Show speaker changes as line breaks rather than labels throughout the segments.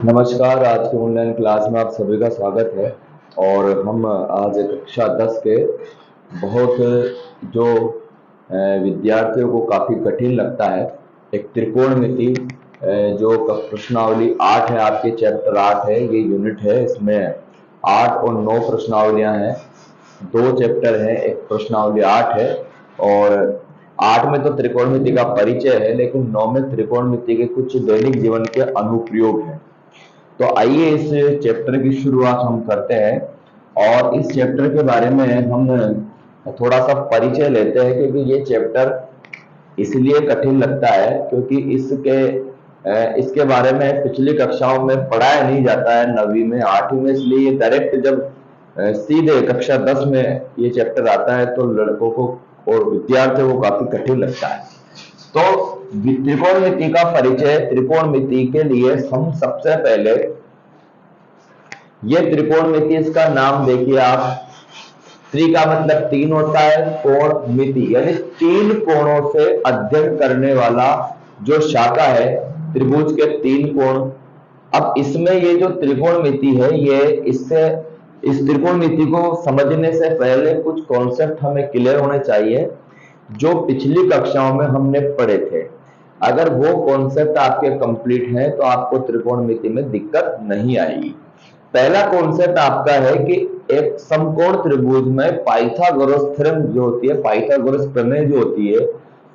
नमस्कार। आज के ऑनलाइन क्लास में आप सभी का स्वागत है। और हम आज कक्षा 10 के बहुत जो विद्यार्थियों को काफ़ी कठिन लगता है, एक त्रिकोणमिति जो प्रश्नावली 8 है, आपके चैप्टर 8 है, ये यूनिट है। इसमें 8 और 9 प्रश्नावलियां हैं। 2 चैप्टर हैं, एक प्रश्नावली 8 है। और 8 में तो त्रिकोणमिति का परिचय है, लेकिन 9 में त्रिकोणमिति के कुछ दैनिक जीवन के अनुप्रयोग हैं। तो आइए इस चैप्टर की शुरुआत हम करते हैं। और इस चैप्टर के बारे में हम थोड़ा सा परिचय लेते हैं, क्योंकि ये चैप्टर इसलिए कठिन लगता है क्योंकि इसके बारे में पिछली कक्षाओं में पढ़ाया नहीं जाता है, 9वीं में 8वीं में। इसलिए ये डायरेक्ट जब सीधे कक्षा 10 में ये चैप्टर आता है तो लड़कों को और विद्यार्थियों को काफी कठिन लगता है। तो त्रिकोणमिति का परिचय, त्रिकोणमिति के लिए हम सबसे पहले ये त्रिकोणमिति, इसका नाम देखिए आप। त्रि का मतलब 3 होता है, कोण मिति यानी 3 कोणों से अध्ययन करने वाला जो शाखा है, त्रिभुज के 3 कोण। अब इसमें ये जो त्रिकोणमिति है, ये इस त्रिकोणमिति को समझने से पहले कुछ कॉन्सेप्ट हमें क्लियर होने चाहिए जो पिछली कक्षाओं में हमने पढ़े थे। अगर वो कॉन्सेप्ट आपके कंप्लीट हैं तो आपको त्रिकोणमिति में दिक्कत नहीं आएगी। पहला कॉन्सेप्ट आपका है कि एक समकोण त्रिभुज में पाइथागोरस थ्योरम जो होती है, पाइथागोरस प्रमेय जो होती है,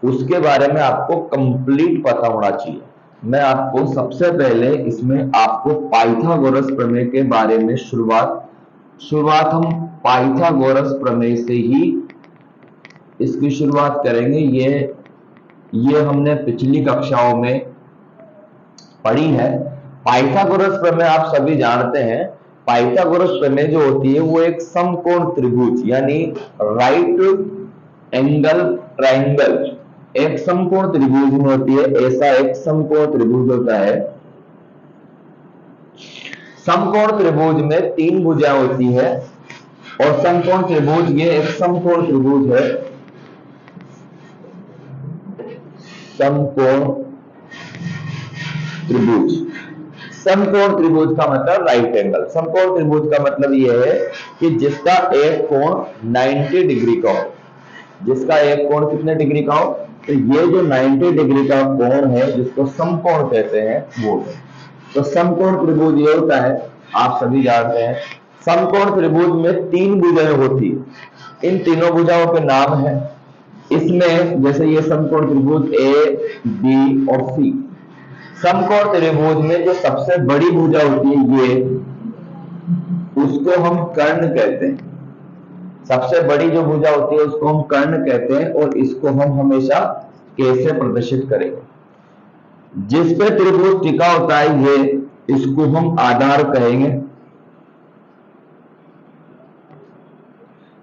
उसके बारे में आपको कंप्लीट पता होना चाहिए। मैं आपको सबसे पहले इसमें आपको पाइथागोरस प्रमेय के बारे में शुरुआत हम पाइथागोरस प्रमेय से ही इसकी शुरुआत करेंगे। ये हमने पिछली कक्षाओं में पढ़ी है। पाइथागोरस प्रमेय आप सभी जानते हैं। पाइथागोरस प्रमेय जो होती है वो एक समकोण त्रिभुज यानी राइट एंगल ट्राइंगल, एक समकोण त्रिभुज में होती है। ऐसा एक समकोण त्रिभुज होता है। समकोण त्रिभुज में 3 भुजाएं होती है और समकोण त्रिभुज ये एक समकोण त्रिभुज है। समकोण त्रिभुज, समकोण त्रिभुज का मतलब राइट एंगल। समकोण त्रिभुज का मतलब यह है कि जिसका एक कोण 90 डिग्री का हो। जिसका एक कोण कितने डिग्री का हो? तो ये जो 90 डिग्री का कोण है, जिसको समकोण कहते हैं, वो है। तो समकोण त्रिभुज ये होता है, आप सभी जानते हैं। समकोण त्रिभुज में 3 भुजाएं होती है। इन तीनों भुजाओं के नाम है। इसमें जैसे ये समकोण त्रिभुज ए, बी और सी। समकोण त्रिभुज में जो सबसे बड़ी भुजा होती है ये, उसको हम कर्ण कहते हैं। सबसे बड़ी जो भुजा होती है उसको हम कर्ण कहते हैं। और इसको हम हमेशा कैसे प्रदर्शित करेंगे? जिस पे त्रिभुज टिका होता है ये, इसको हम आधार कहेंगे।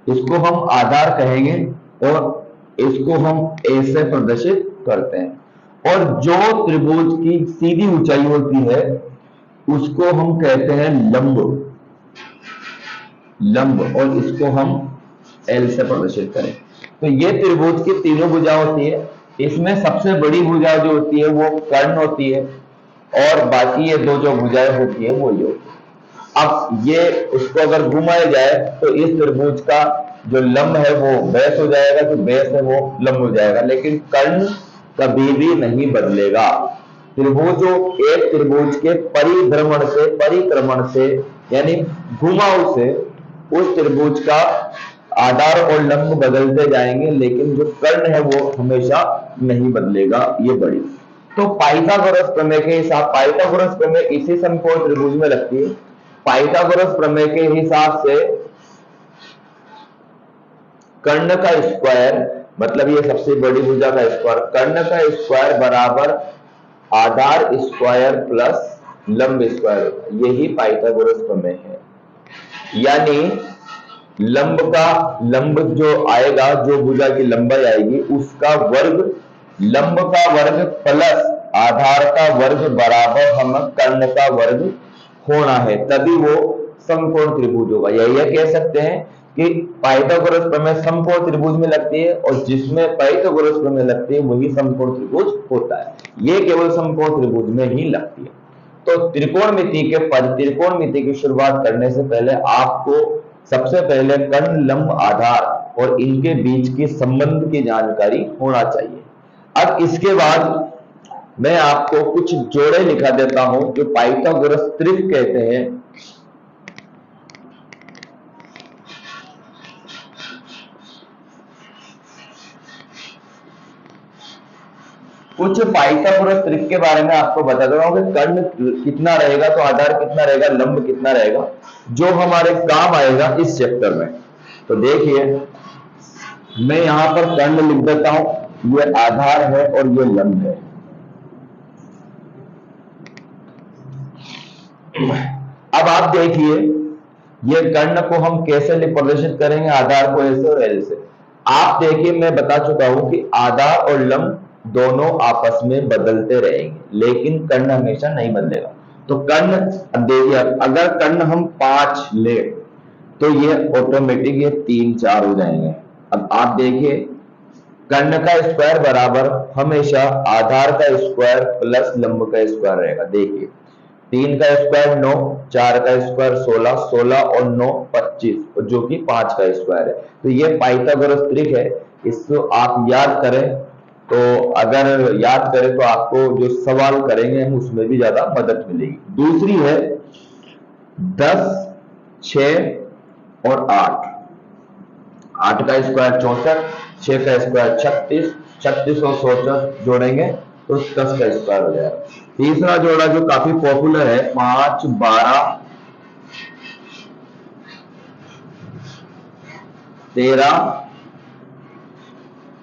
इसको हम आधार कहेंगे और इसको हम ऐसे प्रदर्शित करते हैं। और जो त्रिभुज की सीधी ऊंचाई होती है उसको हम कहते हैं लंब। और इसको हम एल से प्रदर्शित करें। तो ये त्रिभुज की तीनों भुजा होती है। इसमें सबसे बड़ी भुजा जो होती है वो कर्ण होती है और बाकी ये 2 जो भुजाएं होती है वो ये होती है। अब ये उसको अगर घुमाया जाए तो इस त्रिभुज का जो लंब है वो बेस हो जाएगा, जो बेस है वो लंब हो जाएगा, लेकिन कर्ण कभी भी नहीं बदलेगा। त्रिभुजों एक त्रिभुज के परिक्रमण से यानी घुमाव से उस त्रिभुज का आधार और लंब बदलते जाएंगे, लेकिन जो कर्ण है वो हमेशा नहीं बदलेगा। ये बड़ी। तो पाइथागोरस प्रमेय के हिसाब, पाइथागोरस प्रमेय इसी समकोण त्रिभुज में लगती है। पाइथागोरस प्रमेय के हिसाब से कर्ण का स्क्वायर, मतलब ये सबसे बड़ी भुजा का स्क्वायर, कर्ण का स्क्वायर बराबर आधार स्क्वायर प्लस लंब स्क्वायर, यही पाइथागोरस प्रमेय है। यानी लंब जो आएगा, जो भुजा की लंबाई आएगी, उसका वर्ग, लंब का वर्ग प्लस आधार का वर्ग बराबर हम कर्ण का वर्ग होना है, तभी वो समकोण त्रिभुज होगा। यह कह सकते हैं कि पाइथागोरस प्रमेय समकोण त्रिभुज में लगती है और जिसमें पाइथागोरस प्रमेय लगती है वही समकोण त्रिभुज होता है। ये केवल समकोण त्रिभुज में ही लगती है। तो त्रिकोणमिति के पद, त्रिकोणमिति की शुरुआत करने से पहले आपको सबसे पहले कर्ण, लंब, आधार और इनके बीच की संबंध की जानकारी होना चाहिए। अब इसके बाद मैं आपको कुछ जोड़े लिखा देता हूं जो पाइथागोरस त्रिक कहते हैं। कुछ पाइथागोरस त्रिक के बारे में आपको बता दे रहा हूं कि कर्ण कितना रहेगा तो आधार कितना रहेगा, लंब कितना रहेगा, जो हमारे काम आएगा इस चैप्टर में। तो देखिए, मैं यहां पर कर्ण लिख देता हूं, ये आधार है और ये लंब है। अब आप देखिए, ये कर्ण को हम कैसे प्रदर्शित करेंगे, आधार को ऐसे और ऐसे। आप देखिए, मैं बता चुका हूं कि आधार और लंब दोनों आपस में बदलते रहेंगे, लेकिन कर्ण हमेशा नहीं बदलेगा। तो कर्ण, अब देखिए, अगर कर्ण हम 5 ले तो ये ऑटोमेटिक ये 3 4 हो जाएंगे। अब आप देखिए, कर्ण का स्क्वायर बराबर हमेशा आधार का स्क्वायर प्लस लंब का स्क्वायर रहेगा। देखिए, 3 का स्क्वायर 9, 4 का स्क्वायर 16, 16 और 9 25, जो कि 5 का स्क्वायर है। तो ये पाइथागोरस त्रिक है, इसको आप याद करें। तो अगर याद करें तो आपको जो सवाल करेंगे हम उसमें भी ज्यादा मदद मिलेगी। दूसरी है 10, 6 और 8। 8 का स्क्वायर 64, 6 का स्क्वायर 36, 36 और 64 जोड़ेंगे तो 10 का स्क्वायर हो जाएगा। तीसरा जोड़ा जो काफी पॉपुलर है, 5, 12, 13,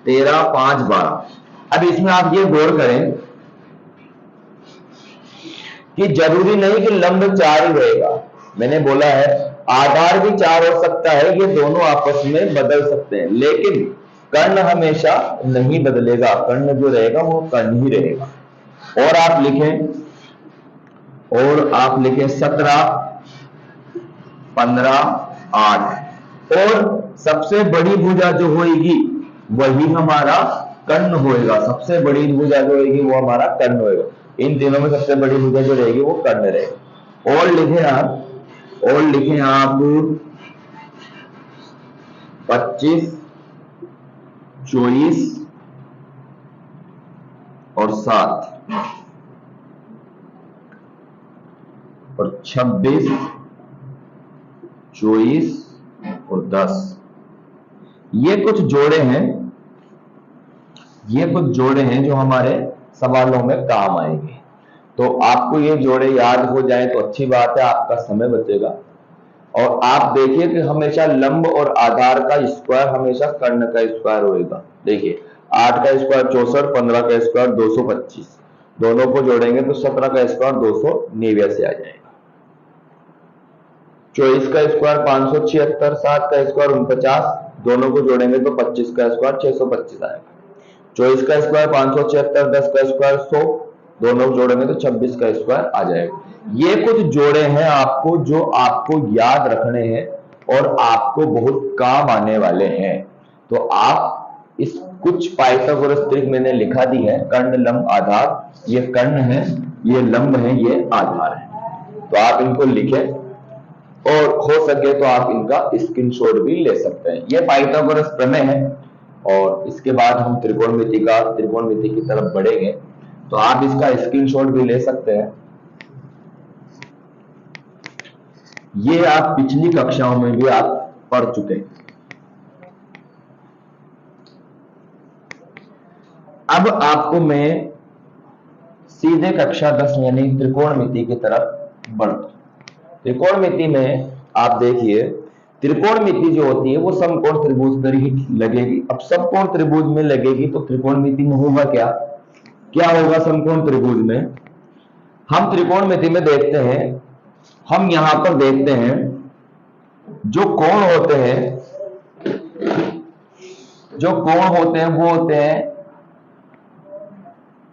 13, 5, 12। अब इसमें आप ये गौर करें कि जरूरी नहीं कि लंब 4 ही रहेगा। मैंने बोला है आधार भी 4 हो सकता है, ये दोनों आपस में बदल सकते हैं, लेकिन कर्ण हमेशा नहीं बदलेगा। कर्ण जो रहेगा वो कर्ण ही रहेगा। और आप लिखें 17, 15, 8। और सबसे बड़ी भुजा जो होगी वही हमारा कर्ण होएगा। सबसे बड़ी भुजा जो होगी वो हमारा कर्ण होएगा। इन तीनों में सबसे बड़ी भुजा जो रहेगी वो कर्ण रहेगी। और लिखें आप 25, 24 और 7 और 26, 24 और 10। ये कुछ जोड़े हैं जो हमारे सवालों में काम आएंगे। तो आपको ये जोड़े याद हो जाए तो अच्छी बात है, आपका समय बचेगा। और आप देखिए कि हमेशा लंब और आधार का स्क्वायर हमेशा कर्ण का स्क्वायर होगा। देखिए, 8 का स्क्वायर 64, 15 का स्क्वायर 225, दोनों को जोड़ेंगे तो 17 का स्क्वायर 289 आ जाएगा। 24 का स्क्वायर 576, 7 का स्क्वायर 49, दोनों को जोड़ेंगे तो 25 का स्क्वायर 625 आएगा। 24 का स्क्वायर 576, 10 का स्क्वायर 100, दोनों को जोड़ेंगे तो 26 का स्क्वायर आ जाएगा। ये कुछ जोड़े हैं आपको जो आपको याद रखने हैं और आपको बहुत काम आने वाले हैं। तो आप इस कुछ पाइथागोरस त्रिक मैंने लिखा दी है, कर्ण, लंब, आधार। ये कर्ण है, ये लंब है, ये आधार है। तो आप इनको लिखें और हो सके तो आप इनका स्क्रीनशॉट भी ले सकते हैं। ये पाइथागोरस प्रमेय है और इसके बाद हम त्रिकोणमिति की तरफ बढ़ेंगे, तो आप इसका स्क्रीनशॉट भी ले सकते हैं। ये आप पिछली कक्षाओं में भी आप पढ़ चुके हैं। अब आपको मैं सीधे कक्षा 10 यानी त्रिकोणमिति की तरफ बढ़ता हूं। त्रिकोणमिति में आप देखिए, त्रिकोणमिति जो होती है वो समकोण त्रिभुज पर ही लगेगी। अब समकोण त्रिभुज में लगेगी तो त्रिकोणमिति में होगा क्या होगा समकोण त्रिभुज में? हम त्रिकोणमिति में देखते हैं, हम यहां पर देखते हैं जो कोण होते हैं वो होते हैं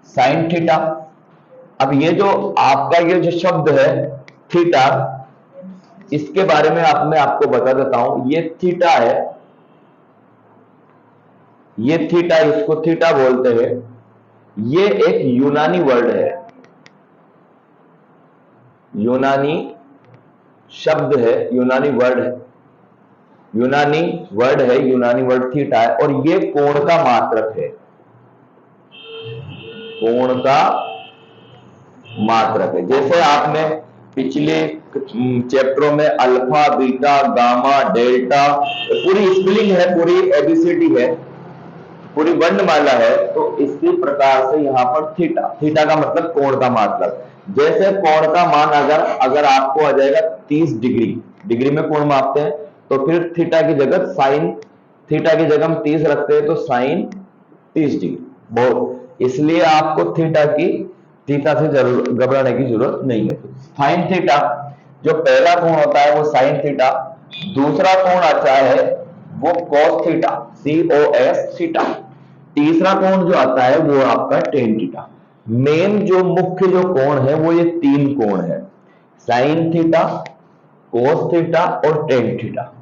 साइन थीटा। अब ये जो आपका ये जो शब्द है थीटा, इसके बारे में मैं आपको बता देता हूं। ये थीटा है, ये थीटा, इसको थीटा बोलते हैं। ये एक यूनानी वर्ड है। यूनानी शब्द है, यूनानी वर्ड है, यूनानी वर्ड है, यूनानी वर्ड थीटा है, और ये कोण का मात्रक है, कोण का मात्रक है। जैसे आपने पिछले चैप्टरों में अल्फा, बीटा, गामा, डेल्टा, पूरी स्पेलिंग है, पूरी एबीसीडी है, पूरी वर्णमाला है, तो इसी प्रकार से यहाँ पर थीटा, थीटा का मतलब कोण का मात्रक। जैसे कोण का मान अगर आपको आ जाएगा 30 डिग्री, डिग्री में कोण मापते हैं, तो फिर थीटा की जगह साइन, थीटा की जगह हम 30 रखते हैं, तो साइन 30 डिग्री। बहुत, इसलिए आपको थीटा से जरूर घबराने की जरूरत नहीं है। साइन थीटा जो पहला कोण होता है वो साइन थीटा, दूसरा कोण आता है वो कॉस थीटा, COS थीटा, तीसरा कोण जो आता है वो आपका टेन थीटा। मेन जो मुख्य जो कोण है वो ये तीन कोण है, साइन थीटा, कोस थीटा और टेन थीटा,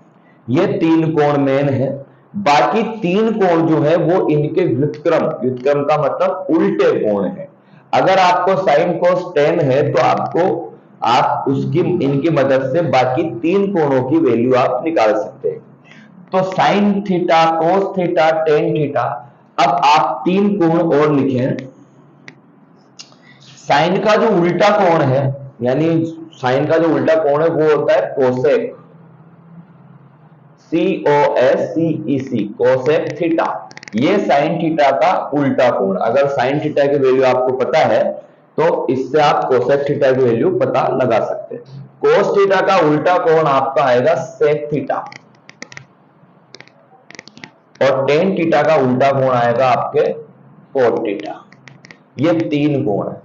ये तीन कोण मेन है। बाकी तीन कोण जो है वो इनके व्युत्क्रम, व्युत्क्रम का मतलब उल्टे कोण है। अगर आपको साइन कोस टेन है तो आप उसकी इनकी मदद से बाकी तीन कोणों की वैल्यू आप निकाल सकते हैं। तो sine theta, cos theta, tan theta. अब आप तीन कोण और लिखें। साइन का जो उल्टा कोण है, यानी साइन का जो उल्टा कोण है वो होता है कोसेक, COSEC, कोसेक थीटा। ये साइन थीटा का उल्टा कोण। अगर साइन थीटा की वैल्यू आपको पता है तो इससे आप कोसेक थीटा की वैल्यू पता लगा सकते हैं। कोस थीटा का उल्टा कोण आपका आएगा सेक थीटा, और टेन थीटा का उल्टा कोण आएगा आपके कोट थीटा। ये तीन कोण है।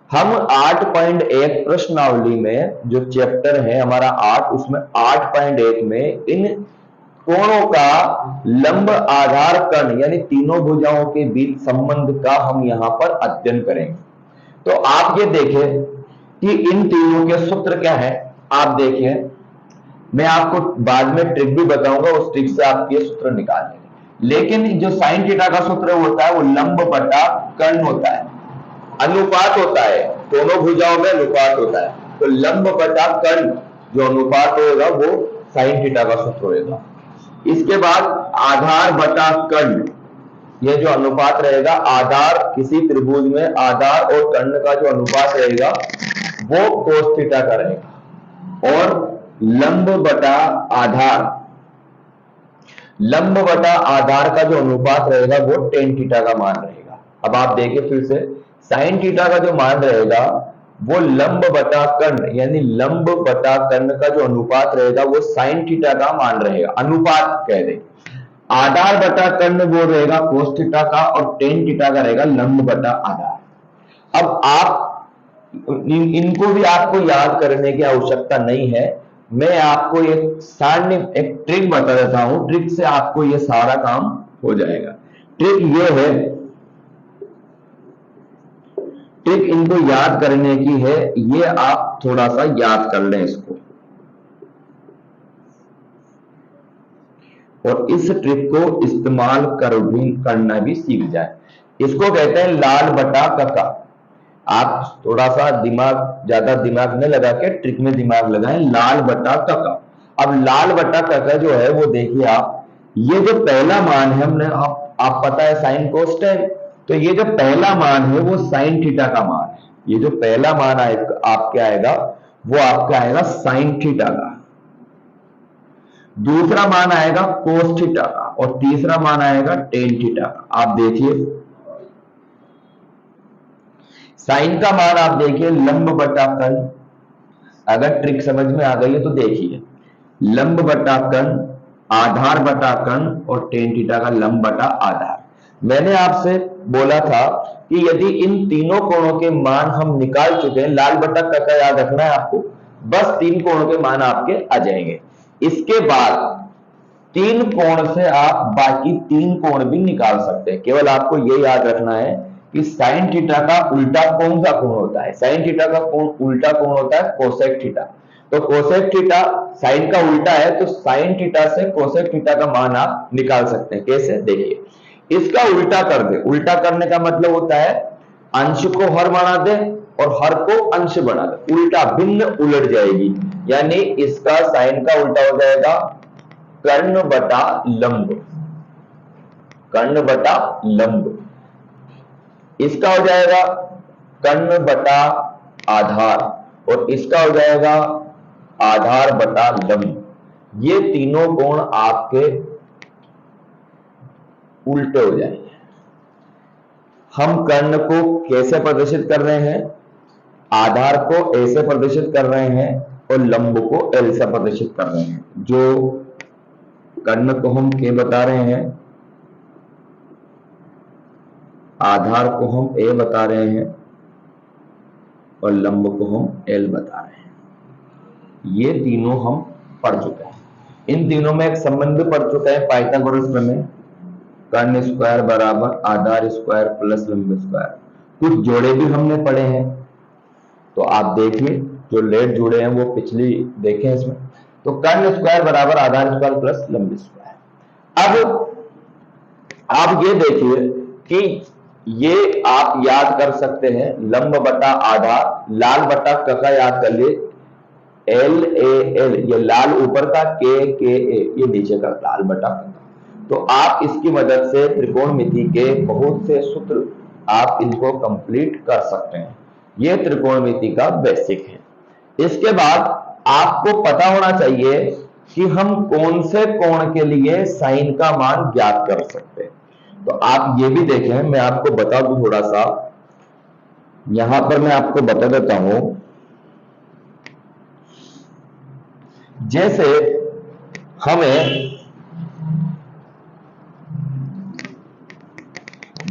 हम 8.1 प्रश्नावली में जो चैप्टर है हमारा 8, उसमें 8.1 में इन कोणों का लंब आधार कर्ण यानी तीनों भुजाओं के बीच संबंध का हम यहां पर अध्ययन करेंगे। तो आप ये देखें कि इन तीनों के सूत्र क्या है। आप देखिए, मैं आपको बाद में ट्रिक भी बताऊंगा, उस ट्रिक से आप ये सूत्र निकाल लेंगे। लेकिन जो साइन थीटा का सूत्र होता है वो लंब बटा कर्ण होता है, अनुपात होता है, दोनों भुजाओं में अनुपात होता है। तो लंब बटा कर्ण जो अनुपात होगा वो साइन थीटा का सूत्र होगा। इसके बाद आधार बटा कर्ण, ये जो अनुपात रहेगा, आधार किसी त्रिभुज में आधार और कर्ण का जो अनुपात रहेगा वो कोस थीटा का रहेगा। और लंब बटा आधार, लंब बटा आधार का जो अनुपात रहेगा वो टेन थीटा का मान रहेगा। अब आप देखिए फिर से, साइन थीटा का जो मान रहेगा वो लंब बटा कर्ण यानी लंब बटा कर्ण का जो अनुपात रहेगा वो साइन थीटा का मान रहेगा, अनुपात कह दे। आधार बटा कर्ण वो रहेगा कोस थीटा का, और टेन थीटा का रहेगा लंब बटा आधार। अब आप इनको भी आपको याद करने की आवश्यकता नहीं है, मैं आपको एक सारणी, एक ट्रिक बता देता हूं, ट्रिक से आपको ये सारा काम हो जाएगा। ट्रिक ये है, ट्रिक इनको याद करने की है, ये आप थोड़ा सा याद कर लें इसको, और इस ट्रिक को इस्तेमाल करना भी सीख जाए। इसको कहते हैं लाल बटा कका। आप थोड़ा सा ज्यादा दिमाग में लगा के ट्रिक में दिमाग लगाएं, लाल बटा कका। अब लाल बटा कका जो है वो देखिए आप, ये जो पहला मान है हमने आप पता है साइन कोस टेन, तो ये जो पहला मान है वो साइन थीटा का मान है। ये जो पहला मान आपके आएगा वो आपका आएगा साइन थीटा का, दूसरा मान आएगा कोस थीटा का, और तीसरा मान आएगा टेन थीटा का। आप देखिए साइन का मान, आप देखिए लंब बटा कर्ण। अगर ट्रिक समझ में आ गई है तो देखिए, लंब बटा कर्ण, आधार बटा कर्ण, और टेन थीटा का लंब बटा आधार। मैंने आपसे बोला था कि यदि इन तीनों कोणों के मान हम निकाल चुके हैं, लाल बटा कका याद रखना है आपको, बस तीन कोणों के मान आपके आ जाएंगे। इसके बाद तीन कोण से आप बाकी तीन कोण भी निकाल सकते हैं। केवल आपको ये याद रखना है कि साइन थीटा का उल्टा कौन सा कोण होता है। साइन थीटा का उल्टा कोण होता है कोसेक थीटा। तो कोसेक थीटा साइन का उल्टा है, तो साइन थीटा से कोसेक थीटा का मान आप निकाल सकते हैं। कैसे, देखिए, इसका उल्टा कर दे। उल्टा करने का मतलब होता है अंश को हर बना दे और हर को अंश बना दे, उल्टा भिन्न उलट जाएगी, यानी इसका साइन का उल्टा हो जाएगा कर्ण बटा लंब, कर्ण बटा लंब। इसका हो जाएगा कर्ण बटा आधार और इसका हो जाएगा आधार बटा लंब। ये तीनों कोण आपके उल्टे हो जाएंगे। हम कर्ण को कैसे प्रदर्शित कर रहे हैं? आधार को ए से प्रदर्शित कर रहे हैं और लंब को एल से प्रदर्शित कर रहे हैं। जो कर्ण को हम ए बता रहे हैं, आधार को हम ए बता रहे हैं और लंब को हम एल बता रहे हैं। ये तीनों हम पढ़ चुके हैं। इन तीनों में एक संबंध पढ़ चुके हैं, पाइथागोरस प्रमेय, कर्ण स्क्वायर बराबर आधार स्क्वायर प्लस लंब स्क्वायर। कुछ जोड़े भी हमने पढ़े हैं, तो आप देखिए जो लेट जुड़े हैं वो पिछली देखें इसमें। तो कर्ण स्क्वायर बराबर आधार स्क्वायर प्लस लंब स्क्वायर। अब आप ये देखिए कि ये आप याद कर सकते हैं, लंब बटा आधार, लाल बटा का याद कर लिए, एल ए एल, ये लाल ऊपर का, के ए ये नीचे का, लाल बटा का। तो आप इसकी मदद से त्रिकोणमिति के बहुत से सूत्र आप इनको कंप्लीट कर सकते हैं। ये त्रिकोणमिति का बेसिक है। इसके बाद आपको पता होना चाहिए कि हम कौन से कोण के लिए साइन का मान ज्ञात कर सकते हैं। तो आप ये भी देखें, मैं आपको बता दूं थोड़ा सा, यहां पर मैं आपको बता देता हूं।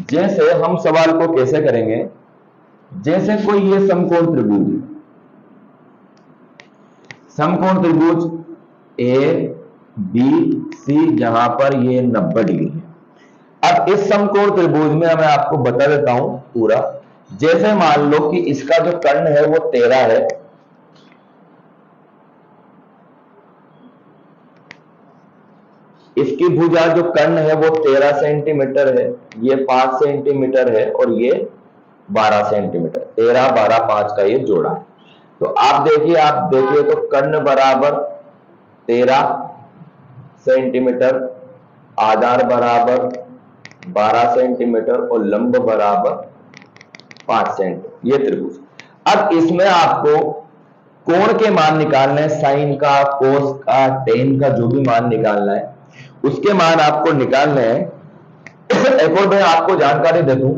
जैसे हम सवाल को कैसे करेंगे, जैसे कोई ये समकोण त्रिभुज, समकोण त्रिभुज ए बी सी, जहां पर ये 90 डिग्री है। अब इस समकोण त्रिभुज में मैं आपको बता देता हूं पूरा। जैसे मान लो कि इसका जो कर्ण है वो 13 है, इसकी भुजा जो कर्ण है वो 13 सेंटीमीटर है, ये 5 सेंटीमीटर है और ये 12 सेंटीमीटर, 13 12 5 का ये जोड़ा है। तो आप देखिए तो कर्ण बराबर 13 सेंटीमीटर, आधार बराबर 12 सेंटीमीटर और लंब बराबर 5 सेंटीमीटर, ये त्रिभुज। अब इसमें आपको कोण के मान निकालने हैं, साइन का, कोस का, टेन का, जो भी मान निकालना है उसके मान आपको निकालने हैं। एक और मैं आपको जानकारी दे दूं,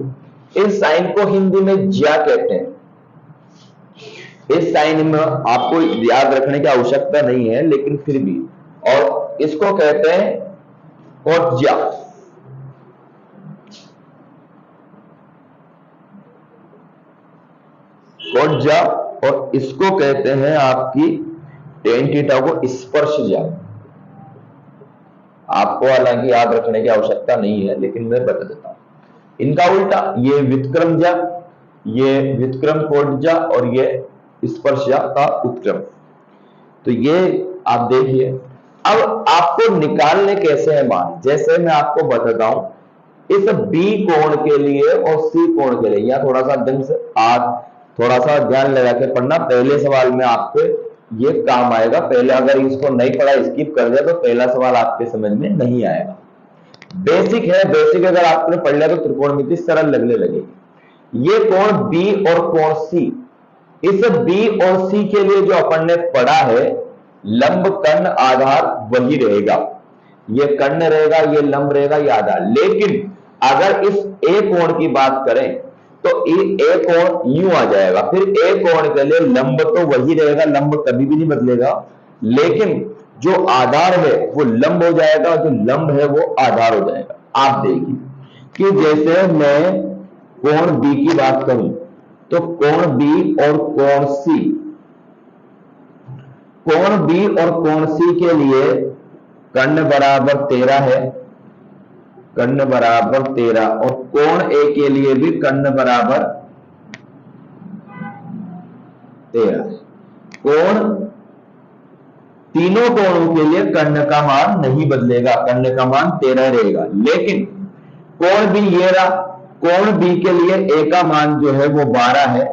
इस साइन को हिंदी में ज्या कहते हैं। इस साइन में आपको याद रखने की आवश्यकता नहीं है, लेकिन फिर भी, और इसको कहते हैं कोज्या। कोज्या, और इसको कहते हैं आपकी टेन थीटा को स्पर्शज्या। आपको हालांकि याद रखने की आवश्यकता नहीं है, लेकिन मैं बता देता हूं। इनका उल्टा, ये व्युत्क्रमज्या, ये व्युत्क्रम कोज्या और ये स्पर्शज्या का उत्क्रम। तो ये आप देखिए। अब आपको निकालने कैसे है मान, जैसे मैं आपको बताता हूं, इस बी कोण के लिए और सी कोण के लिए, या थोड़ा सा ढंग से आप थोड़ा सा ध्यान लगा के पढ़ना, पहले सवाल में आपके ये काम आएगा। पहले अगर इसको नहीं पढ़ा, स्किप कर दिया, तो पहला सवाल आपके समझ में नहीं आएगा। बेसिक है, बेसिक अगर आपने पढ़ लिया तो त्रिकोणमिति सरल लगने लगेगी। ये कोण बी और कोण सी, इस बी और सी के लिए जो अपन ने पढ़ा है, लंब कर्ण आधार वही रहेगा। ये कर्ण रहेगा, ये लंब रहेगा, ये आधार। लेकिन अगर इस ए कोण की बात करें तो ए कोण यूं आ जाएगा। फिर ए कोण के लिए लंब तो वही रहेगा, लंब कभी भी नहीं बदलेगा, लेकिन जो आधार है वो लंब हो जाएगा, जो लंब है वो आधार हो जाएगा। आप देखिए कि जैसे मैं कोण बी की बात करूं, तो कोण बी और कोण सी, कोण बी और कोण सी के लिए कर्ण बराबर 13 है, कर्ण बराबर 13, और कोण ए के लिए भी कर्ण बराबर 13। कोण, तीनों कोणों के लिए कर्ण का मान नहीं बदलेगा, कर्ण का मान 13 रहेगा। लेकिन कोण बी ये रहा, कोण बी के लिए ए का मान जो है वो 12 है,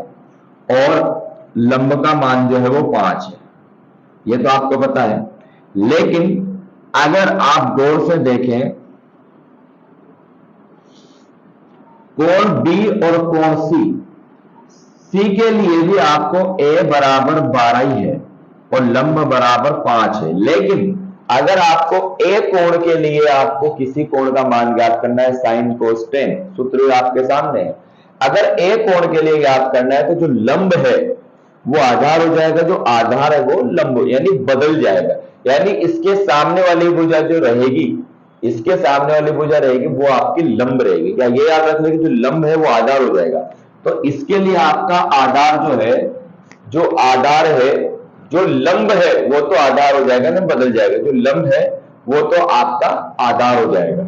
और लंब का मान जो है वो 5 है, ये तो आपको पता है। लेकिन अगर आप गौर से देखें, कोण बी और कोण सी के लिए भी आपको ए बराबर 12 ही है और लंब बराबर 5 है। लेकिन अगर आपको ए कोण के लिए आपको किसी कोण का मान ज्ञात करना है, साइन कोस टेन, सूत्र आपके सामने है। अगर ए कोण के लिए ज्ञात करना है तो जो लंब है वो आधार हो जाएगा, जो आधार है वो लंब यानी बदल जाएगा। यानी इसके सामने वाली भुजा जो रहेगी, इसके सामने वाली भुजा रहेगी वो आपकी लंब रहेगी। क्या ये याद रख लें कि जो लंब है वो आधार हो जाएगा। तो इसके लिए आपका आधार जो है, जो आधार है, जो लंब है वो तो आधार हो जाएगा ना, बदल जाएगा। जो लंब है वो तो आपका आधार हो जाएगा।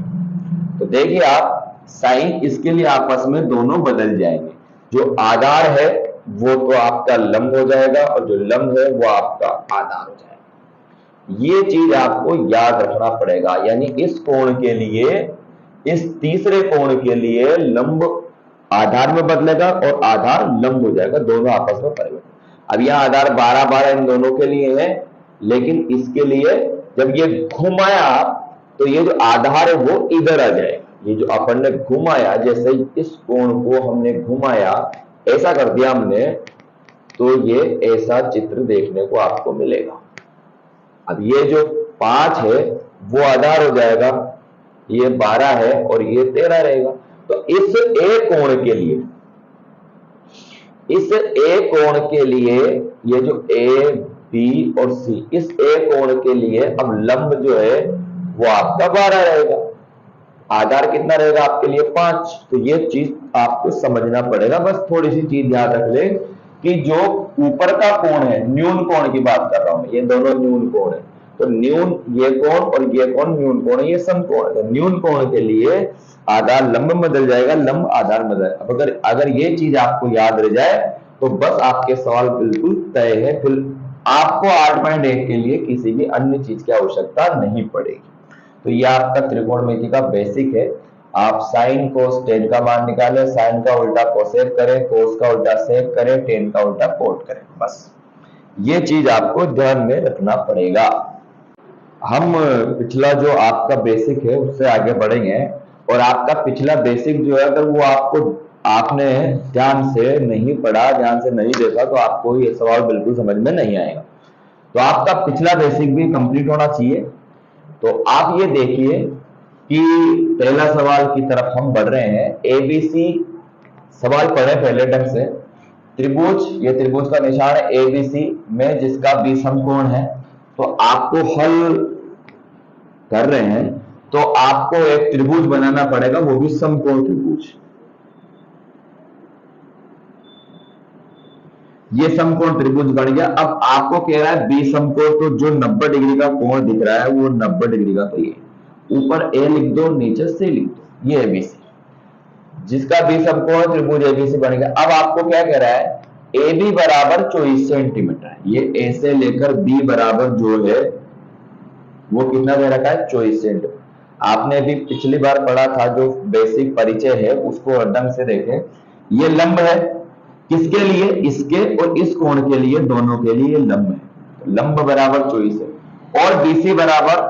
तो देखिए आप, साइन इसके लिए आपस में दोनों बदल जाएंगे। जो आधार है वो तो आपका लंब हो जाएगा और जो लंब है वो आपका आधार हो जाएगा। ये चीज आपको याद रखना पड़ेगा। यानी इस कोण के लिए, इस तीसरे कोण के लिए लंब आधार में बदलेगा और आधार लंब हो जाएगा, दोनों आपस में परिवर्तन। अब यह आधार 12 इन दोनों के लिए है, लेकिन इसके लिए जब ये घुमाया तो ये जो आधार है वो इधर आ जाएगा। ये जो अपन ने घुमाया, जैसे इस कोण को हमने घुमाया, ऐसा कर दिया हमने, तो ये ऐसा चित्र देखने को आपको मिलेगा। अब ये जो 5 है वो आधार हो जाएगा, ये 12 है और ये 13 रहेगा। तो इस ए कोण के लिए, इस ए कोण के लिए, ये जो ए बी और सी, इस ए कोण के लिए अब लंब जो है वो आपका 12 रहेगा, आधार कितना रहेगा आपके लिए 5। तो ये चीज आपको समझना पड़ेगा। बस थोड़ी सी चीज याद रख ले कि जो ऊपर का कोण है, न्यून कोण की बात कर रहा हूं, ये दोनों न्यून कोण है। तो न्यून ये कोण और ये कोण न्यून कोण है, ये समकोण है। तो न्यून कोण के लिए आधार लंब में बदल जाएगा, लंब आधार में बदल। अब अगर ये चीज आपको याद रह जाए तो बस आपके सवाल बिल्कुल तय है। फिर आपको 8.1 के लिए किसी भी अन्य चीज की आवश्यकता नहीं पड़ेगी। तो ये आपका त्रिकोणमिति का बेसिक है। आप साइन कोस टेन का मान निकालें, साइन का उल्टा कोसेक करें, कोस का उल्टा सेक करें, टेन का उल्टा कोट करें। बस ये चीज आपको ध्यान में रखना पड़ेगा। हम पिछला जो आपका बेसिक है उससे आगे बढ़ेंगे, और आपका पिछला बेसिक जो है अगर वो आपने ध्यान से नहीं पढ़ा, ध्यान से नहीं देखा, तो आपको ये सवाल बिल्कुल समझ में नहीं आएगा। तो आपका पिछला बेसिक भी कंप्लीट होना चाहिए। तो आप ये देखिए कि पहला सवाल की तरफ हम बढ़ रहे हैं। एबीसी सवाल पढ़े पहले ढंग से। त्रिभुज, ये त्रिभुज का निशान है एबीसी में जिसका बी समकोण है। तो आपको हल कर रहे हैं तो आपको एक त्रिभुज बनाना पड़ेगा, वो भी समकोण त्रिभुज। ये समकोण त्रिभुज बन गया। अब आपको कह रहा है बी समकोण, तो जो 90 डिग्री का कोण दिख रहा है वो 90 डिग्री का, तो ये ऊपर ए लिख दो, नीचे सी लिख दो, ये एबीसी, जिसका बी समकोण त्रिभुज एबीसी बन गया। अब आपको क्या कह रहा है, ए बी बराबर 24 सेंटीमीटर है। ये ए से लेकर बी बराबर जो है वो कितना दे रखा है, 24 सेंटीमीटर। आपने भी पिछली बार पढ़ा था, जो बेसिक परिचय है उसको ढंग से देखें। ये लंब है, किसके लिए, इसके और इस कोण के लिए, दोनों के लिए लंब है। तो लंब बराबर 24 है और बीसी बराबर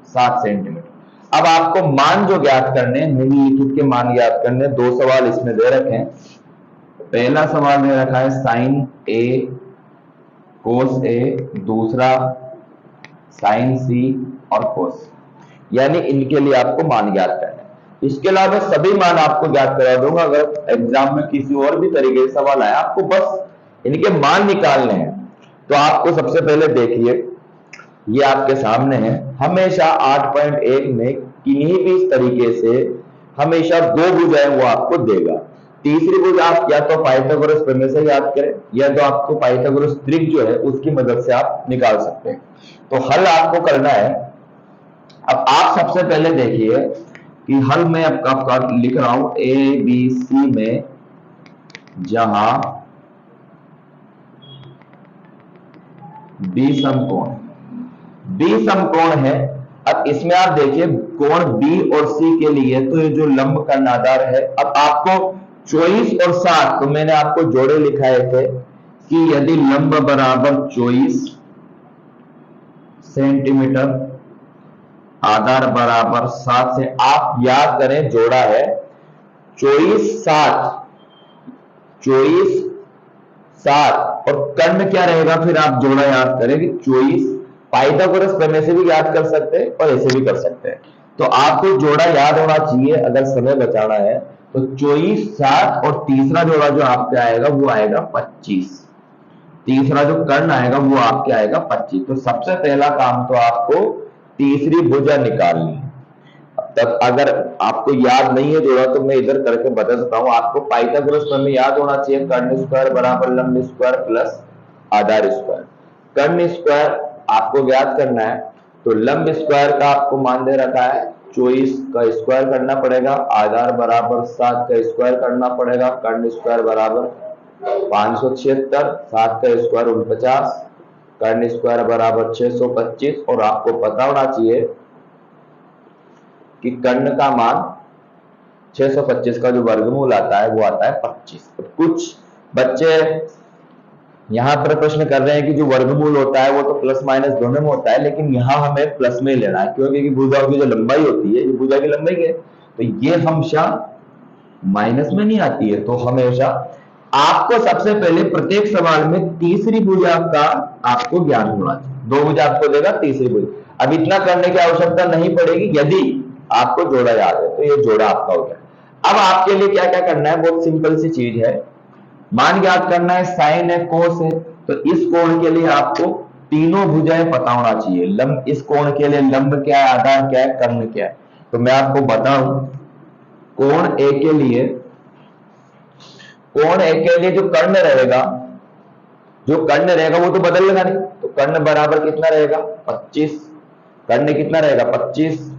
7 सेंटीमीटर। अब आपको मान जो ज्ञात करने, निम्नलिखित के मान ज्ञात करने, दो सवाल इसमें दे रखे हैं। पहला सवाल दे रखा है साइन ए कोस ए, दूसरा साइन सी और कोस, यानी इनके लिए आपको मान ज्ञात करना है। इसके अलावा सभी मान आपको ज्ञात करा दूंगा। अगर एग्जाम में किसी और भी तरीके से सवाल आया, आपको बस इनके मान निकालने हैं। तो आपको सबसे पहले देखिए, ये आपके सामने है। हमेशा 8.1 में किन्हीं भी इस तरीके से हमेशा दो भुजाएं वो आपको देगा। तीसरी भुजा आप या तो पाइथागोरस प्रमेय से याद करें, या तो आपको पाइथागोरस त्रिक जो है उसकी मदद से आप निकाल सकते हैं। तो हल आपको करना है। अब आप सबसे पहले देखिए कि हल में आपका लिख रहा हूं ए बी सी में, जहां बी समकोण, बी समकोण है। अब इसमें आप देखिए कोण बी और सी के लिए तो ये जो लंब का आधार है। अब आपको 24 और 7, तो मैंने आपको जोड़े लिखाए थे कि यदि लंब बराबर 24 सेंटीमीटर, आधार बराबर 7 से, आप याद करें जोड़ा है 24 7, 24 7 और कर्ण क्या रहेगा, फिर आप जोड़ा याद करें कि 24, पाइथागोरस प्रमेय से भी याद कर सकते हैं और ऐसे भी कर सकते हैं। तो आपको जोड़ा याद होना चाहिए अगर समय बचाना है। तो 24 7 और तीसरा जोड़ा जो आपके आएगा वो आएगा 25, तीसरा जो कर्ण आएगा वो आपके आएगा 25। तो सबसे पहला काम तो आपको तीसरी भुजा निकालनी है। अब तक अगर आपको याद नहीं है जोड़ा तो मैं इधर करके बता देता हूं। आपको पाइथागोरस प्रमेय याद होना चाहिए, कर्ण स्क्वायर बराबर लंब स्क्वायर प्लस आधार स्क्वायर। कर्ण स्क्वायर आपको याद करना है, तो लंब स्क्वायर का आपको मान दे रखा है 24 का स्क्वायर करना पड़ेगा, आधार बराबर 7 का स्क्वायर करना पड़ेगा, कर्ण स्क्वायर बराबर 576, 7 का स्क्वायर 49, कर्ण स्क्वायर बराबर 625। और आपको पता होना चाहिए कि कर्ण का मान 625 का जो वर्गमूल आता है वो आता है 25। तो कुछ बच्चे यहां पर प्रश्न कर रहे हैं कि जो वर्गमूल होता है वो तो प्लस माइनस दोनों में होता है, लेकिन यहां हमें प्लस में लेना है क्योंकि भुजाओं की जो लंबाई होती है, ये भुजा की लंबाई है, तो ये हमेशा माइनस में नहीं आती है। तो हमेशा आपको सबसे पहले प्रत्येक सवाल में तीसरी भुजा का आपको ज्ञान होना चाहिए। दो भुजा आपको देगा, तीसरी भुजा। अब इतना करने की आवश्यकता नहीं पड़ेगी यदि आपको जोड़ा याद है, तो ये जोड़ा आपका हो गया। अब आपके लिए क्या क्या करना है, बहुत सिंपल सी चीज है। मान याद करना है, साइन है, कोस है, तो इस कोण के लिए आपको तीनों भुजाएं पता होना चाहिए। लंब, इस कोण के लिए लंब क्या है, आधार क्या है, कर्ण क्या है। तो मैं आपको बताऊं, कोण ए के लिए, कोण ए के लिए जो कर्ण रहेगा, जो कर्ण रहेगा वो तो बदलेगा नहीं। तो कर्ण बराबर कितना रहेगा 25, कर्ण कितना रहेगा 25,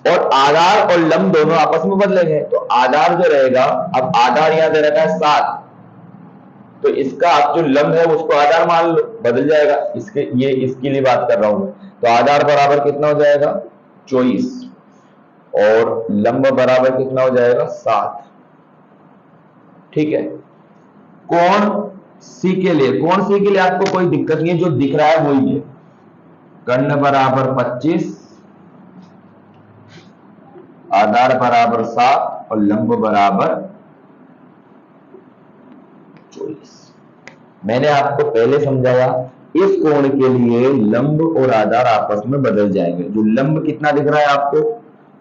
और आधार और लंब दोनों आपस में बदलेंगे। तो आधार जो रहेगा, अब आधार यहां दे रखा है 7, तो इसका आप जो लंब है उसको आधार मान लो, बदल जाएगा। इसके ये इसके लिए बात कर रहा हूं मैं। तो आधार बराबर कितना हो जाएगा 24 और लंब बराबर कितना हो जाएगा 7। ठीक है। कोण सी के लिए, कोण सी के लिए आपको कोई दिक्कत नहीं है, जो दिख रहा है वही है। कर्ण बराबर 25, आधार बराबर 7 और लंब बराबर 24। मैंने आपको पहले समझाया, इस कोण के लिए लंब और आधार आपस में बदल जाएंगे। जो लंब कितना दिख रहा है आपको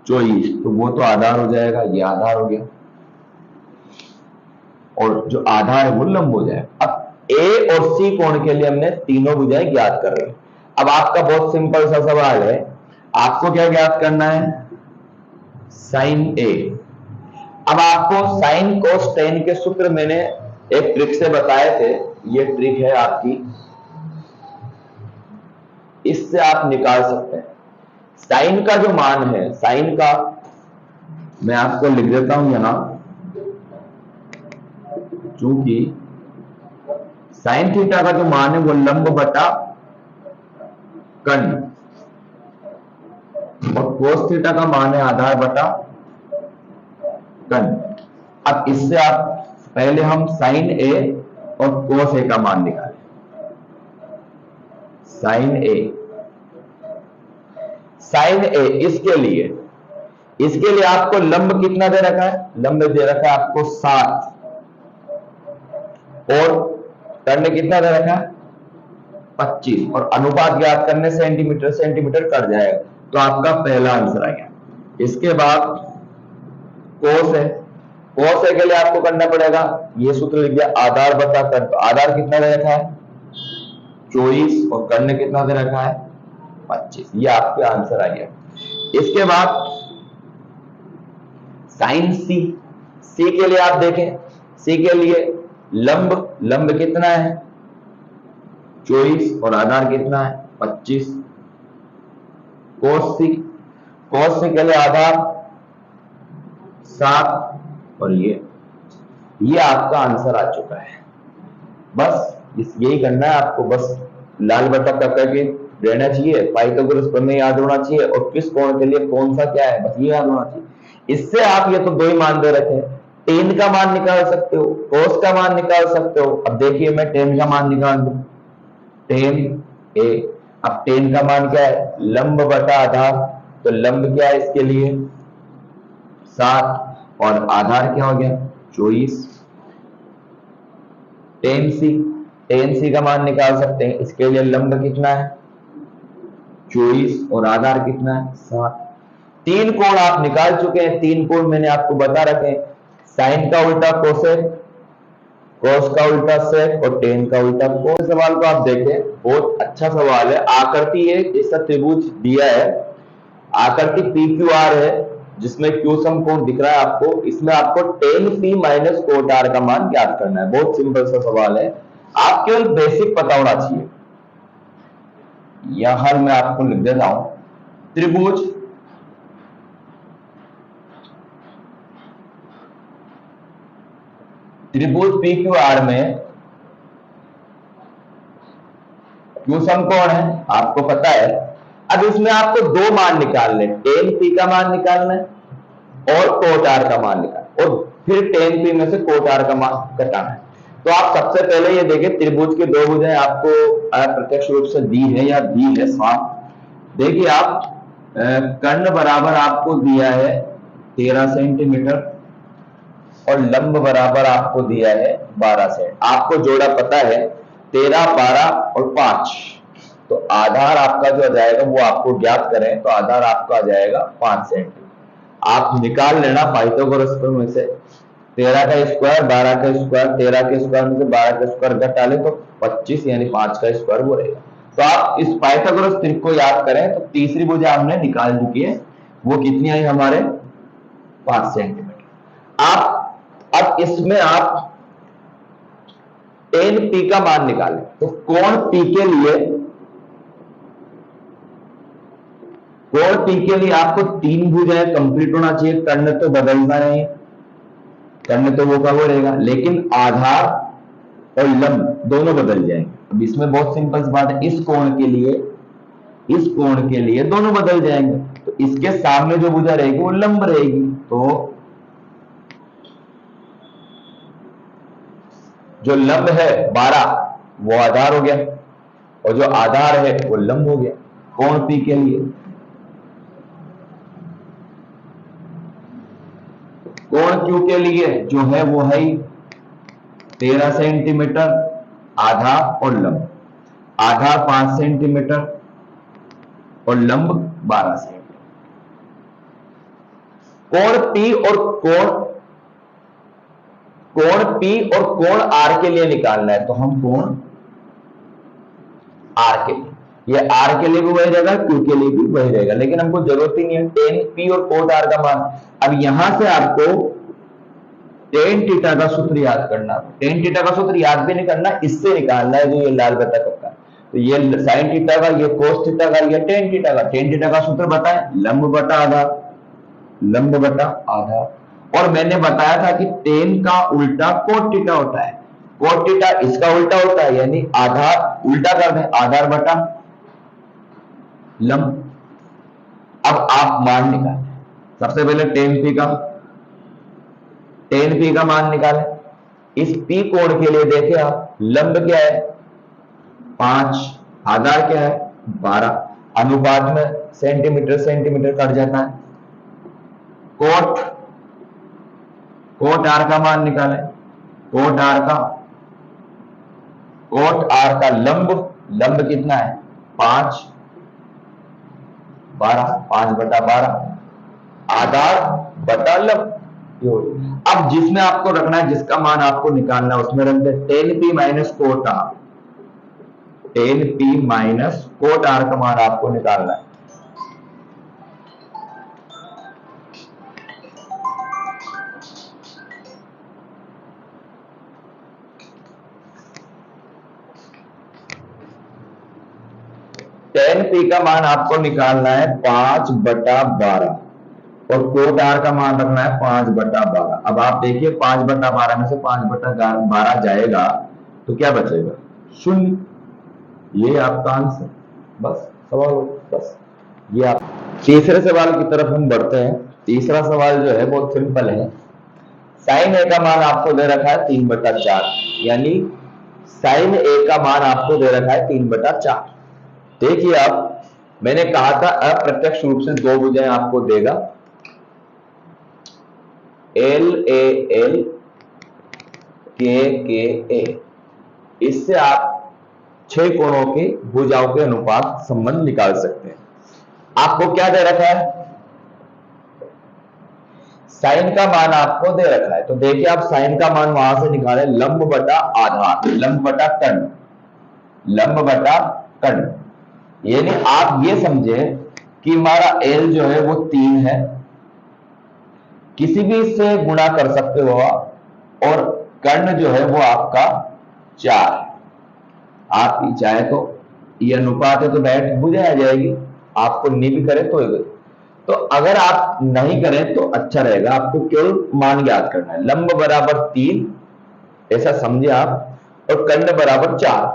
24, तो वो तो आधार हो जाएगा, ये आधार हो गया, और जो आधार है वो लंब हो जाएगा। अब ए और सी कोण के लिए हमने तीनों भुजाएं ज्ञात कर रहे हैं। अब आपका बहुत सिंपल सा सवाल है, आपको क्या ज्ञात करना है, साइन ए। अब आपको साइन कोस टेन के सूत्र मैंने एक ट्रिक से बताए थे, ये ट्रिक है आपकी, इससे आप निकाल सकते हैं। साइन का जो मान है, साइन का मैं आपको लिख देता हूं यहां, चूंकि साइन थीटा का जो मान है वो लंब बटा कर्ण, और कोस थीटा का मान है आधार बटा कर्ण। अब इससे आप पहले हम साइन ए और कोस ए का मान निकालें। साइन ए, साइन ए, इसके लिए आपको लंब कितना दे रखा है, लंब दे रखा है आपको 7, और कर्ण कितना दे रखा है 25, और अनुपात ज्ञात करने सेंटीमीटर सेंटीमीटर कट जाएगा। तो आपका पहला आंसर आ गया। इसके बाद कोस है, कोस ए के लिए आपको करना पड़ेगा, ये सूत्र लिख दिया, आधार बटा कर्ण। तो आधार कितना दे रखा है 24 और कर्ण कितना दे रखा है 25, ये आपका आंसर आ गया। इसके बाद साइन सी, सी के लिए आप देखें, सी के लिए लंब कितना है 24 और आधार कितना है 25। कोस सी के लिए आधार 7 और ये आपका आंसर आ चुका है। बस यही करना है आपको, बस लाल बटा करके रहना चाहिए, पाइथागोरस प्रमेय याद होना चाहिए, और किस कोण के लिए कौन सा क्या है बस ये याद होना चाहिए। इससे आप, ये तो दो ही मान दे रखे हैं, टेन का मान निकाल सकते हो, कोस का मान निकाल सकते हो। अब देखिए मैं टेन का मान निकाल दूं, टेन ए। अब टेन का मान क्या है, लंब बटा आधार। तो लंब क्या है इसके लिए 7 और आधार क्या हो गया 24। टेन सी का मान निकाल सकते हैं, इसके लिए लंब कितना है 24 और आधार कितना है 7। तीन कोण आप निकाल चुके हैं, तीन कोण मैंने आपको बता रखे हैं, साइन का उल्टा कोसेक, कोस का उल्टा सेक और टेन का उल्टा कोस। सवाल को आप देखें, बहुत अच्छा सवाल है। आकृति है, इसका त्रिभुज दिया है, आकृति पी क्यू आर है, जिसमें क्यू समकोण दिख रहा है आपको। इसमें आपको tan P minus cot R का मान ज्ञात करना है। बहुत सिंपल सा सवाल है, आप केवल बेसिक पता होना चाहिए। यहां मैं आपको लिख देता हूं, त्रिभुज पी क्यू आर में क्यू समकोण है, आपको पता है। अब इसमें आपको दो मान निकालने, टेन पी का मान निकालना है और कोट आर का मान निकालना, और फिर टेन पी में से कोट आर का मान घटाना है। तो आप सबसे पहले ये देखें, त्रिभुज की दो भुजाएं आपको प्रत्यक्ष रूप से दी है या दी है साफ। देखिए आप कर्ण बराबर आपको दिया है 13 सेंटीमीटर और लंब बराबर आपको दिया है 12 सेंटीमीटर। आपको जोड़ा पता है 13, 12 और 5। तो आधार आपका जो आ जाएगा वो आपको ज्ञात करें, तो आधार आपका आ जाएगा 5 सेंटीमीटर। आप निकाल लेना पाइथागोरस में से 13 का स्क्वायर 12 का स्क्वायर, 13 के स्क्वायर में से 12 का स्क्वायर घटा ले तो 25 यानी 5 का स्क्वायर वो रहेगा। तो आप इस पाइथागोरस ट्रिक को याद करें तो तीसरी भुजा हमने निकाल चुकी है, वो कितनी आई हमारे 5 सेंटीमीटर। आप अब इसमें आप टेन पी का मान निकालें, तो कोण पी के लिए, कोण पी के लिए आपको तीन भुजाएं कंप्लीट होना चाहिए। कर्ण तो बदलना नहीं, कर्ण तो वो का वो रहेगा, लेकिन आधार और लंब दोनों बदल जाएंगे। अब इसमें बहुत सिंपल सी बात है, इस कोण के लिए, इस कोण के लिए दोनों बदल जाएंगे। तो इसके सामने जो भुजा रहेगी वो लंब रहेगी, तो जो लंब है 12 वो आधार हो गया और जो आधार है वो लंब हो गया कोण पी के लिए। कोण क्यू के लिए जो है वो है 13 सेंटीमीटर आधार और लंब, आधार 5 सेंटीमीटर और लंब 12 सेंटीमीटर। कोण पी और कोण आर के लिए निकालना है, तो हम कोण आर के लिए, ये आर के लिए भी वही रहेगा, क्यू के लिए भी वही रहेगा, लेकिन हमको जरूरत ही नहीं है टेन पी और कोट आर का मान। अब यहां से आपको टेन थीटा का सूत्र याद करना, टेन थीटा का सूत्र याद भी नहीं करना, इससे निकालना है जो ये लाल बता करता है। तो ये साइन थीटा का, ये कोस थीटा का, ये टेन थीटा का। टेन थीटा का सूत्र बताएं, लंब बटा आधार, लंब बटा आधार। और मैंने बताया था कि टेन का उल्टा कोट थीटा होता है, कोट थीटा इसका उल्टा होता है, यानी आधार उल्टा कर दें, आधार बटा लंब। अब आप मान निकालें, सबसे पहले टेन पी का मान निकालें। इस पी कोण के लिए देखें आप, लंब क्या है 5, आधार क्या है 12, अनुपात में सेंटीमीटर सेंटीमीटर कट जाता है। कोट आर का मान निकालें, कोट आर का लंब कितना है 5, 12, 5 बटा 12, आधार बटा लंब। अब जिसमें आपको रखना है, जिसका मान आपको निकालना है, उसमें रख दे tan P minus cot R, tan P minus cot R का मान आपको निकालना है। टेन पी का मान आपको निकालना है 5 बटा 12 और कोट आर का मान रखना है 5 बटा 12। अब आप देखिए 5 बटा 12 में से 5 बटा 12 जाएगा तो क्या बचेगा 0। ये आपका आंसर, बस सवाल हो, बस ये आप। तीसरे सवाल की तरफ हम बढ़ते हैं। तीसरा सवाल जो है बहुत सिंपल है। साइन ए का मान आपको दे रखा है 3/4, यानी साइन ए का मान आपको दे रखा है 3/4। देखिए आप, मैंने कहा था अप्रत्यक्ष रूप से दो भुजाएं आपको देगा, एल ए एल के ए। इससे आप 6 कोणों के भुजाओं के अनुपात संबंध निकाल सकते हैं। आपको क्या दे रखा है? साइन का मान आपको दे रखा है, तो देखिए आप साइन का मान वहां से निकालें, लंब बटा आधार, लंब बटा कर्ण, लंब बटा कर्ण। यानी आप ये समझे कि हमारा एल जो है वो 3 है, किसी भी से गुणा कर सकते हो आप, और कर्ण जो है वो आपका 4 है। आप चाहे तो ये अनुपात है तो डायरेक्ट भुजा आ जाएगी, आपको नहीं भी करे तो तो अगर आप नहीं करें तो अच्छा रहेगा, आपको केवल मान ज्ञात करना है। लंब बराबर 3 ऐसा समझे आप, और कर्ण बराबर 4।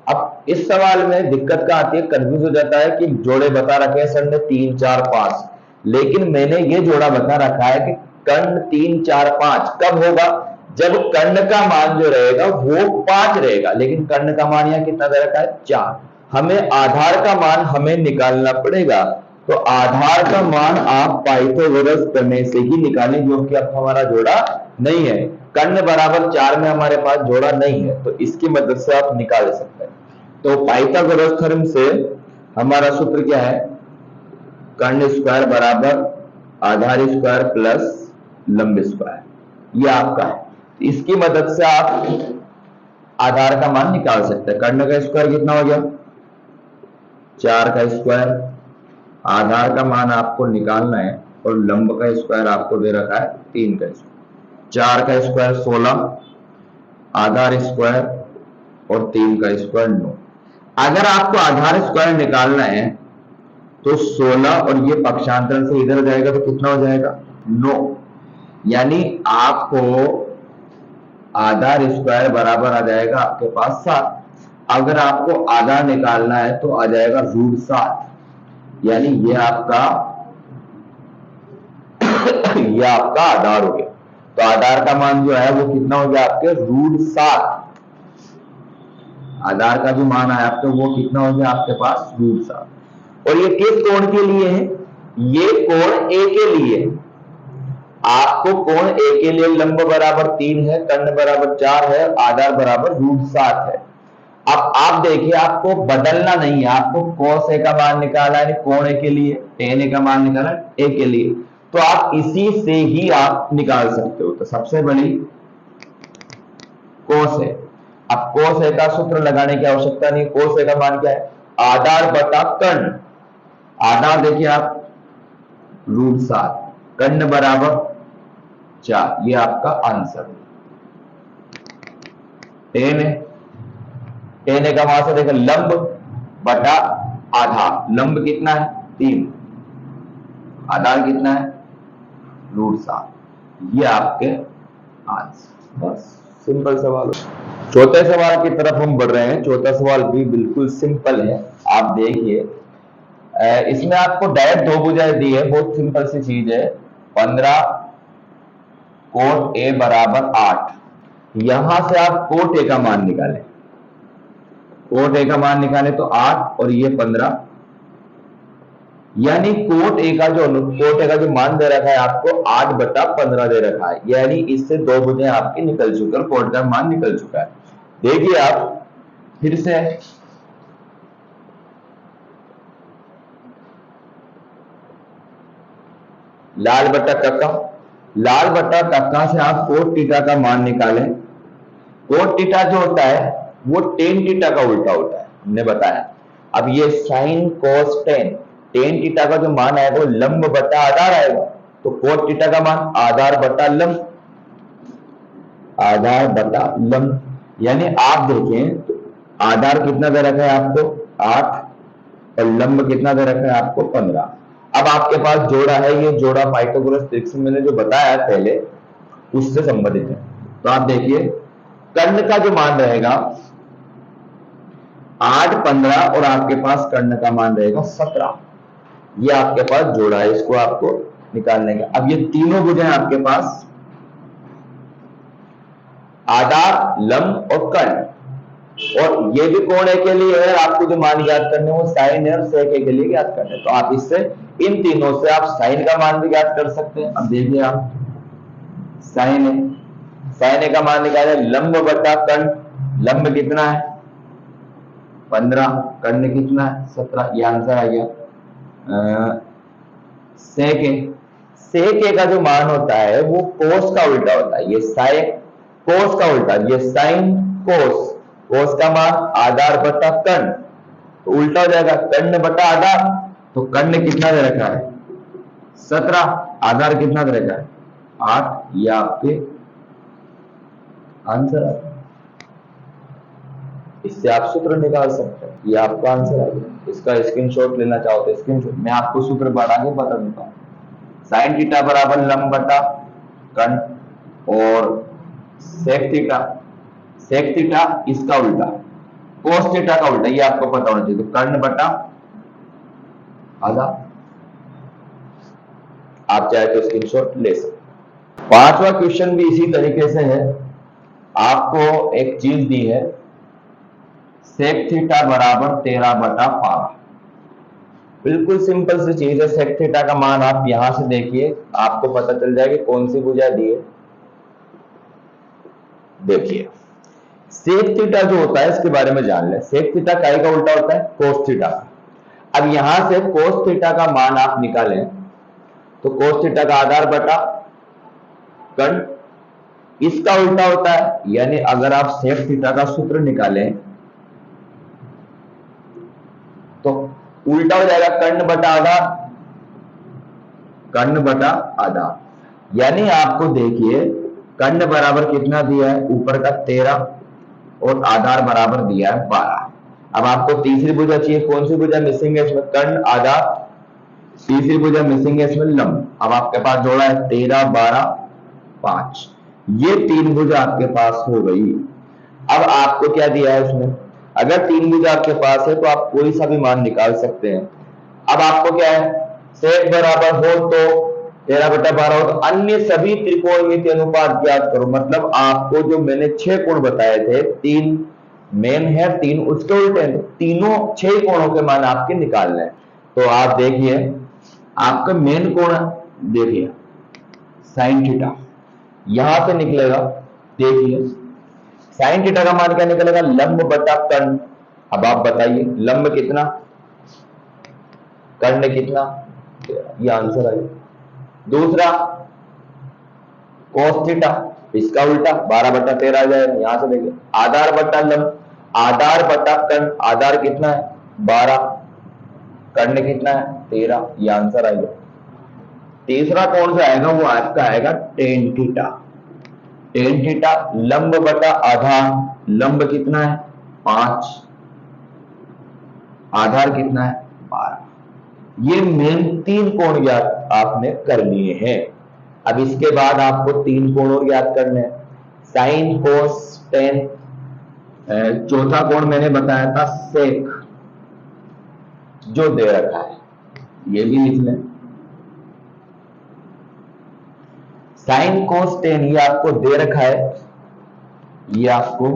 अब इस सवाल में दिक्कत क्या आती है, कंफ्यूज हो जाता है कि जोड़े बता रखे हैं सर ने 3 4 5, लेकिन मैंने ये जोड़ा बता रखा है कि कर्ण 3 4 5 कब होगा? जब कर्ण का मान जो रहेगा वो 5 रहेगा, लेकिन कर्ण का मान यहाँ कितना दे रखा है? 4। हमें आधार का मान हमें निकालना पड़ेगा, तो आधार का मान आप पाइथागोरस प्रमेय से ही निकालें, जो कि अब हमारा जोड़ा नहीं है। कर्ण बराबर 4 में हमारे पास जोड़ा नहीं है, तो इसकी मदद से आप निकाल सकते हैं। तो पाइथागोरस थ्योरम से हमारा सूत्र क्या है? कर्ण स्क्वायर बराबर आधार स्क्वायर प्लस लंब स्क्वायर, ये आपका है। इसकी मदद से आप आधार का मान निकाल सकते हैं। कर्ण का स्क्वायर कितना हो गया? 4 का स्क्वायर, आधार का मान आपको निकालना है, और लंब का स्क्वायर आपको दे रखा है 3 का स्क्वायर। 4 का स्क्वायर 16, आधार स्क्वायर और 3 का स्क्वायर 9। अगर आपको आधार स्क्वायर निकालना है तो 16 और ये पक्षांतरण से इधर जाएगा तो कितना हो जाएगा? 9। यानी आपको आधार स्क्वायर बराबर आ जाएगा आपके पास 7। अगर आपको आधार निकालना है तो आ जाएगा √7, यानी ये आपका ये आपका आधार हो गया। तो आधार का मान जो है वो कितना हो गया आपके? √7। आधार का जो मान है आपके वो कितना हो गया आपके पास? √7। और ये किस कोण के लिए है? ये कोण ए के लिए। आपको कोण ए के लिए लंब बराबर 3 है, कर्ण बराबर 4 है, आधार बराबर √7 है। अब आप देखिए, आपको बदलना नहीं है, आपको cos ए का मान निकाला है कोण ए के लिए, tan ए का मान निकाला ए के लिए, तो आप इसी से ही आप निकाल सकते हो। तो सबसे बड़ी cos ए। अब cos ए का सूत्र लगाने की आवश्यकता नहीं, cos ए का मान क्या है? आधार बटा कर्ण। आधार देखिए आप √7, कर्ण बराबर 4, ये आपका आंसर। tan ए का वहां से देखो लंब बटा आधार, लंब कितना है? 3, आधार कितना है? √7। ये आपके आंसर। बस सिंपल सवाल। चौथे सवाल की तरफ हम बढ़ रहे हैं। चौथा सवाल भी बिल्कुल सिंपल है, आप देखिए। इसमें आपको डायरेक्ट 2 भुजाएं दी है, बहुत सिंपल सी चीज है। 15 कोट ए बराबर 8, यहां से आप कोट ए का मान निकालें। कोट ए का मान निकाले तो 8 और ये 15, यानी कोट ए का जो मान दे रखा है आपको 8/15 दे रखा है, यानी इससे 2 भुजाएं आपकी निकल चुकी है, कोट का मान निकल चुका है। देखिए आप फिर से लाल बटा कक्का से आप कोट थीटा का मान निकालें। कोट थीटा जो होता है वो टेन थीटा का उल्टा होता है, हमने बताया। अब ये साइन कोस टेन थीटा का जो मान आएगा वो लंब बटा आधार आएगा, तो कोट थीटा का मान आधार बटा लंब, आधार बटा लंब। यानी आप देखें आधार कितना दे रखा है आपको? 8, और लंब कितना दे रखा है आपको? 15। अब आपके पास जोड़ा है, ये जोड़ा पाइथागोरस थ्योरम से मैंने जो बताया पहले उससे संबंधित है। तो आप देखिए कर्ण का जो मान रहेगा 8, 15, और आपके पास कर्ण का मान रहेगा 17। ये आपके पास जोड़ा है, इसको आपको निकालने का। अब ये तीनों भुजाएं आपके पास आधार, लंब और कर्ण। और ये भी कोण ए के लिए है, आपको जो मान ज्ञात करने वो साइन है और सेक ए के लिए ज्ञात करने। तो आप इससे इन तीनों से आप साइन का मान भी ज्ञात कर सकते हैं। अब देखिए आप साइन है, साइन ए का मान निकाले लंब बटा कर्ण। लंब कितना है 15, कर्ण कितना है 17, ये आंसर आ गया। सेक ए, सेक ए का जो मान होता है वो कोस का उल्टा होता है। ये साइन कोस का उल्टा, ये साइन कोस। कोस का मान आधार बटा कर्ण, तो उल्टा हो जाएगा कर्ण बटा आधार। तो कर्ण कितना दे रखा है 17, आधार कितना दे रखा है 8। ये आपके आंसर है। इससे आप सूत्र निकाल सकते हैं। ये आपका आंसर आ गया। इसका स्क्रीनशॉट लेना चाहो तो स्क्रीनशॉट, मैं आपको सूत्र बढ़ा के बता दूंगा। साइन थीटा बराबर लंब बटा कर्ण और सेक थीटा, सेक थीटा इसका उल्टा कोस थीटा का उल्टा, ये आपको पता होना चाहिए। तो कर्ण बटा आधा। आप चाहे तो स्क्रीनशॉट ले सकते। पांचवा क्वेश्चन भी इसी तरीके से है। आपको एक चीज दी है सेक थीटा बराबर 13 बटा 12। बिल्कुल सिंपल सी चीज है। सेक थीटा का मान आप यहां से देखिए, आपको पता चल जाएगी कौन सी भुजा दी है। देखिए सेक थीटा जो होता है इसके बारे में जान ले। सेक थीटा काय का उल्टा होता है कोस थीटा का। अब यहां से कोस थीटा का मान आप निकालें तो कोस थीटा का आधार बटा कर्ण इसका उल्टा होता है। यानी अगर आप सेक थीटा का सूत्र निकालें तो उल्टा हो जाएगा कर्ण बटा आधार, कर्ण बटा आधार। यानी आपको देखिए कर्ण बराबर कितना दिया है ऊपर का 13 और आधार बराबर दिया है 12। अब आपको तीसरी भुजा चाहिए, कौन सी भुजा मिसिंग है इसमें कर्ण आधार, तीसरी भुजा मिसिंग है इसमें लंब। अब आपके पास जोड़ा है 13 12 5, ये तीन भुजा आपके पास हो गई। अब आपको क्या दिया है उसमें, अगर तीन भुजा आपके पास है तो आप कोई सा भी मान निकाल सकते हैं। अब आपको क्या है सेक बराबर हो तो 13 बटा 12 हो तो अन्य सभी त्रिकोणमितीय अनुपात ज्ञात करो। मतलब आपको जो मैंने 6 कोण बताए थे, 3 मेन है 3 उसके उल्टे हैं, तो तीनों 6 कोणों के मान आपके निकालने हैं। तो आप देखिए आपका मेन कोण देखिए साइन थीटा यहां से निकलेगा। देखिए साइन थीटा का मान क्या निकलेगा लंब बटा कर्ण। अब आप बताइए लंब कितना कर्ण कितना, ये आंसर आएगा। दूसरा कोस थीटा इसका उल्टा 12 बटा 13 आ जाएगा। यहां से देखिए आधार बटा लंब, आधार बटा कर्ण, आधार कितना है 12, कर्ण कितना है 13, ये आंसर आएगा। तीसरा कौन सा आएगा वो आपका आएगा टेन थीटा। टेन थीटा लंब बटा आधार, लंब कितना है 5, आधार कितना है 12। ये मेन 3 कोण ज्ञात आपने कर लिए हैं। अब इसके बाद आपको 3 कोण और ज्ञात करने हैं, साइन कोस टेन। चौथा कोण मैंने बताया था सेक जो दे रखा है, ये भी लिख लें। साइन कोस टेन ये आपको दे रखा है, ये आपको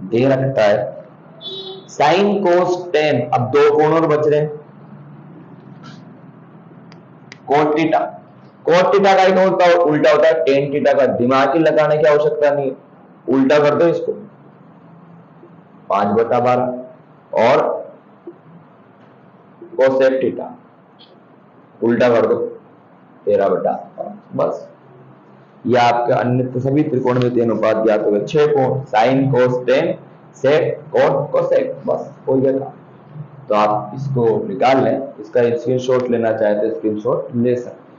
दे रखता है साइन कोस टेन। अब 2 कोण और बच रहे हैं, कोट थीटा, कोट थीटा का एक उल्टा होता है टेन थीटा का। दिमाग की लगाने की आवश्यकता नहीं है, उल्टा कर दो इसको 5 बटा 12 और कोसेक थीटा उल्टा कर दो 13 बटा 5। बस ये आपके अन्य सभी त्रिकोणमितीय अनुपात ज्ञात हो गए। 6 कोण sine cos tan sec cot cosec, बस हो गया। तो आप इसको निकाल लें। इसका स्क्रीनशॉट लेना चाहे तो स्क्रीनशॉट ले सकते हैं।